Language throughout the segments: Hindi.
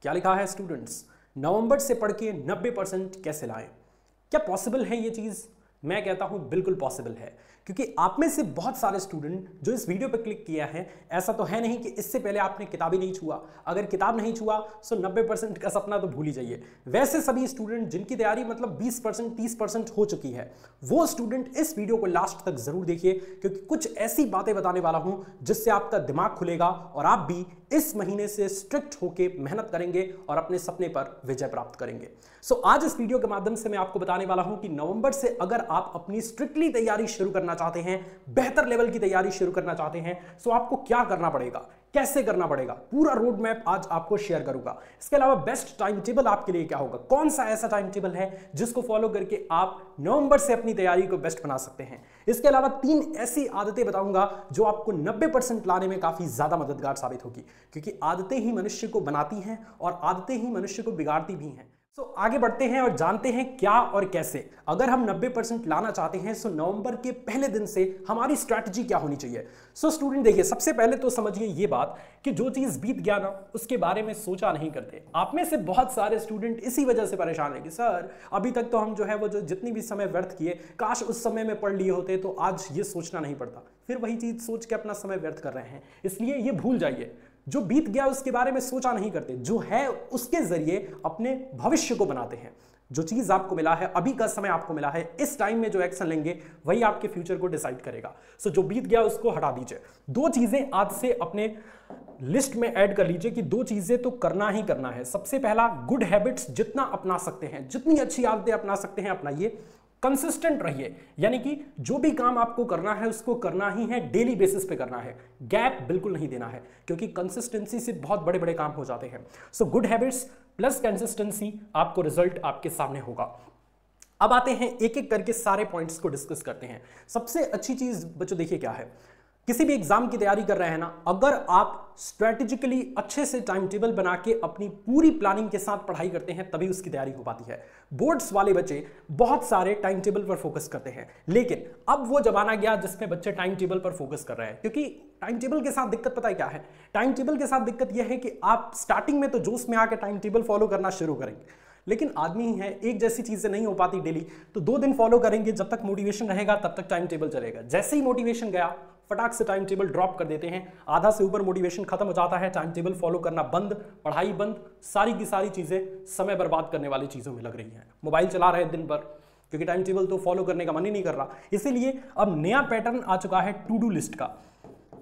क्या लिखा है स्टूडेंट्स, नवंबर से पढ़ के 90% कैसे लाएं? क्या पॉसिबल है ये चीज़? मैं कहता हूं बिल्कुल पॉसिबल है, क्योंकि आप में से बहुत सारे स्टूडेंट जो इस वीडियो पर क्लिक किया है, ऐसा तो है नहीं कि इससे पहले आपने किताब ही नहीं छुआ। अगर किताब नहीं छुआ तो 90% का सपना तो भूल ही जाइए। वैसे सभी स्टूडेंट जिनकी तैयारी मतलब 20% 30% हो चुकी है, वो स्टूडेंट इस वीडियो को लास्ट तक जरूर देखिए, क्योंकि कुछ ऐसी बातें बताने वाला हूं जिससे आपका दिमाग खुलेगा और आप भी इस महीने से स्ट्रिक्ट होके मेहनत करेंगे और अपने सपने पर विजय प्राप्त करेंगे। सो आज इस वीडियो के माध्यम से मैं आपको बताने वाला हूं कि नवंबर से अगर आप अपनी स्ट्रिक्टली तैयारी शुरू करना चाहते हैं, बेहतर लेवल की तैयारी शुरू करना चाहते हैं, सो आपको क्या करना पड़ेगा, कैसे करना पड़ेगा, पूरा रोड मैप आज आपको शेयर करूंगा। इसके अलावा बेस्ट टाइम टेबल आपके लिए क्या होगा, कौन सा ऐसा टाइम टेबल है जिसको फॉलो करके आप नवंबर से अपनी तैयारी को बेस्ट बना सकते हैं। इसके अलावा 3 ऐसी आदतें बताऊंगा जो आपको 90% लाने में काफी ज्यादा मददगार साबित होगी, क्योंकि आदतें ही मनुष्य को बनाती हैं और आदतें ही मनुष्य को बिगाड़ती भी हैं। सो आगे बढ़ते हैं और जानते हैं क्या और कैसे। अगर हम 90% लाना चाहते हैं सो नवंबर के पहले दिन से हमारी स्ट्रैटेजी क्या होनी चाहिए। सो स्टूडेंट देखिए, सबसे पहले तो समझिए ये बात कि जो चीज बीत गया ना उसके बारे में सोचा नहीं करते। आप में से बहुत सारे स्टूडेंट इसी वजह से परेशान है कि सर अभी तक तो हम जो है वो जो जितनी भी समय व्यर्थ किए, काश उस समय में पढ़ लिए होते तो आज ये सोचना नहीं पड़ता। फिर वही चीज सोच के अपना समय व्यर्थ कर रहे हैं। इसलिए ये भूल जाइए, जो बीत गया उसके बारे में सोचा नहीं करते, जो है उसके जरिए अपने भविष्य को बनाते हैं। जो चीज आपको मिला है, अभी का समय आपको मिला है, इस टाइम में जो एक्शन लेंगे वही आपके फ्यूचर को डिसाइड करेगा। सो जो बीत गया उसको हटा दीजिए। 2 चीजें आज से अपने लिस्ट में ऐड कर लीजिए कि 2 चीजें तो करना ही करना है। सबसे पहला, गुड हैबिट्स जितना अपना सकते हैं, जितनी अच्छी आदतें अपना सकते हैं अपनाइए। कंसिस्टेंट रहिए, यानी कि जो भी काम आपको करना है उसको करना ही है, डेली बेसिस पे करना है, गैप बिल्कुल नहीं देना है, क्योंकि कंसिस्टेंसी से बहुत बड़े बड़े काम हो जाते हैं। So good habits plus consistency, आपको रिजल्ट आपके सामने होगा। अब आते हैं एक एक करके सारे पॉइंट्स को डिस्कस करते हैं। सबसे अच्छी चीज बच्चों देखिए क्या है, किसी भी एग्जाम की तैयारी कर रहे हैं ना, अगर आप स्ट्रेटेजिकली अच्छे से टाइम टेबल बना के अपनी पूरी प्लानिंग के साथ पढ़ाई करते हैं तभी उसकी तैयारी हो पाती है। बोर्ड्स वाले बच्चे बहुत सारे टाइम टेबल पर फोकस करते हैं, लेकिन अब वो जमाना गया जिसमें बच्चे टाइम टेबल पर फोकस कर रहे हैं। क्योंकि टाइम टेबल के साथ दिक्कत पता है क्या है, टाइम टेबल के साथ दिक्कत यह है कि आप स्टार्टिंग में तो जोश में आकर टाइम टेबल फॉलो करना शुरू करेंगे, लेकिन आदमी ही है, एक जैसी चीजें नहीं हो पाती डेली, तो 2 दिन फॉलो करेंगे, जब तक मोटिवेशन रहेगा तब तक टाइम टेबल चलेगा। जैसे ही मोटिवेशन गया फटाक से टाइम टेबल ड्रॉप कर देते हैं, आधा से ऊपर मोटिवेशन खत्म हो जाता है, टाइम टेबल फॉलो करना बंद, पढ़ाई बंद, सारी की सारी चीजें समय बर्बाद करने वाली चीजों में लग रही हैं। मोबाइल चला रहे दिन भर, क्योंकि टाइम टेबल तो फॉलो करने का मन ही नहीं कर रहा। इसीलिए अब नया पैटर्न आ चुका है टू डू लिस्ट का,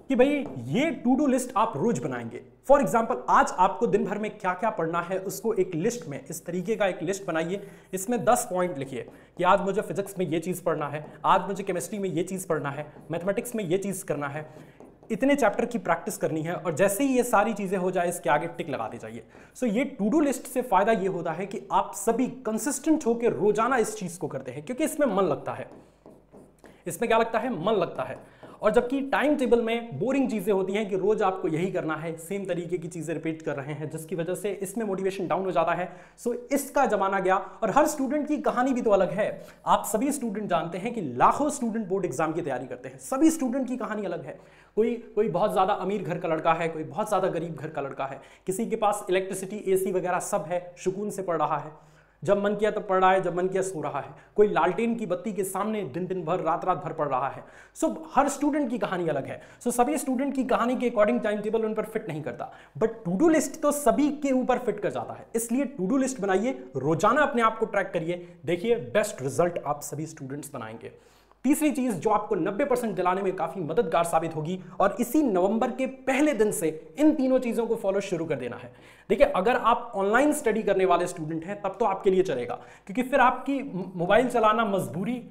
कि भाई ये टू डू लिस्ट आप रोज बनाएंगे। फॉर एग्जाम्पल, आज आपको दिन भर में क्या क्या पढ़ना है उसको एक लिस्ट में, इस तरीके का एक लिस्ट बनाइए। इसमें 10 पॉइंट लिखिए कि आज मुझे फिजिक्स में ये चीज पढ़ना है, आज मुझे केमिस्ट्री में ये चीज पढ़ना है, मैथमेटिक्स में ये चीज करना है, इतने चैप्टर की प्रैक्टिस करनी है, और जैसे ही ये सारी चीजें हो जाए इसके आगे टिक लगा दी जाइए। सो ये टू डू लिस्ट से फायदा ये होता है कि आप सभी कंसिस्टेंट होकर रोजाना इस चीज को करते हैं, क्योंकि इसमें मन लगता है। इसमें क्या लगता है, मन लगता है। और जबकि टाइम टेबल में बोरिंग चीजें होती हैं कि रोज आपको यही करना है, सेम तरीके की चीजें रिपीट कर रहे हैं, जिसकी वजह से इसमें मोटिवेशन डाउन हो जाता है। सो इसका जमाना गया, और हर स्टूडेंट की कहानी भी तो अलग है। आप सभी स्टूडेंट जानते हैं कि लाखों स्टूडेंट बोर्ड एग्जाम की तैयारी करते हैं, सभी स्टूडेंट की कहानी अलग है। कोई बहुत ज्यादा अमीर घर का लड़का है, कोई बहुत ज्यादा गरीब घर का लड़का है, किसी के पास इलेक्ट्रिसिटी, एसी वगैरह सब है, सुकून से पढ़ रहा है, जब मन किया तब पढ़ रहा है, जब मन किया सो रहा है। कोई लालटेन की बत्ती के सामने दिन भर रात भर पढ़ रहा है। सो हर स्टूडेंट की कहानी अलग है। सो सभी स्टूडेंट की कहानी के अकॉर्डिंग टाइम टेबल उन पर फिट नहीं करता, बट टू डू लिस्ट तो सभी के ऊपर फिट कर जाता है। इसलिए टू डू लिस्ट बनाइए, रोजाना अपने आप को ट्रैक करिए, देखिए बेस्ट रिजल्ट आप सभी स्टूडेंट्स बनाएंगे। तीसरी चीज जो आपको 90% दिलाने में काफी मददगार साबित होगी, और इसी नवंबर के पहले दिन से इन तीनों चीजों को फॉलो शुरू कर देना है। देखिए, अगर आप ऑनलाइन स्टडी करने वाले स्टूडेंट हैं तब तो आपके लिए चलेगा, क्योंकि फिर आपकी मोबाइल चलाना मजबूरी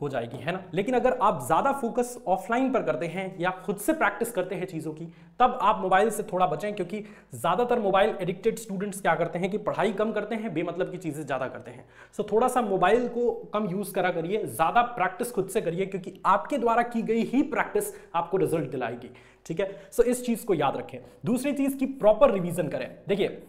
हो जाएगी, है ना। लेकिन अगर आप ज्यादा फोकस ऑफलाइन पर करते हैं या खुद से प्रैक्टिस करते हैं चीजों की, तब आप मोबाइल से थोड़ा बचें, क्योंकि ज्यादातर मोबाइल एडिक्टेड स्टूडेंट्स क्या करते हैं कि पढ़ाई कम करते हैं, बेमतलब की चीजें ज्यादा करते हैं। सो थोड़ा सा मोबाइल को कम यूज करा करिए, ज्यादा प्रैक्टिस खुद से करिए, क्योंकि आपके द्वारा की गई ही प्रैक्टिस आपको रिजल्ट दिलाएगी, ठीक है। सो इस चीज को याद रखें। दूसरी चीज की प्रॉपर रिवीजन करें। देखिए,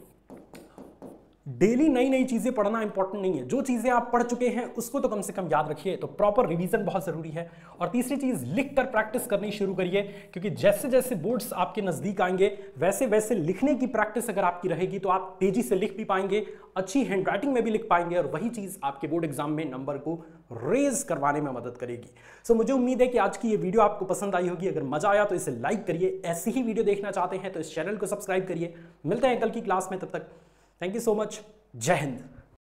डेली नई नई चीजें पढ़ना इंपॉर्टेंट नहीं है, जो चीजें आप पढ़ चुके हैं उसको तो कम से कम याद रखिए। तो प्रॉपर रिवीजन बहुत जरूरी है। और तीसरी चीज, लिख कर प्रैक्टिस करनी शुरू करिए, क्योंकि जैसे जैसे बोर्ड्स आपके नजदीक आएंगे वैसे वैसे लिखने की प्रैक्टिस अगर आपकी रहेगी तो आप तेजी से लिख भी पाएंगे, अच्छी हैंडराइटिंग में भी लिख पाएंगे, और वही चीज आपके बोर्ड एग्जाम में नंबर को रेज करवाने में मदद करेगी। सो मुझे उम्मीद है कि आज की ये वीडियो आपको पसंद आई होगी। अगर मजा आया तो इसे लाइक करिए, ऐसी ही वीडियो देखना चाहते हैं तो इस चैनल को सब्सक्राइब करिए। मिलते हैं कल की क्लास में, तब तक थैंक यू सो मच। जय हिंद।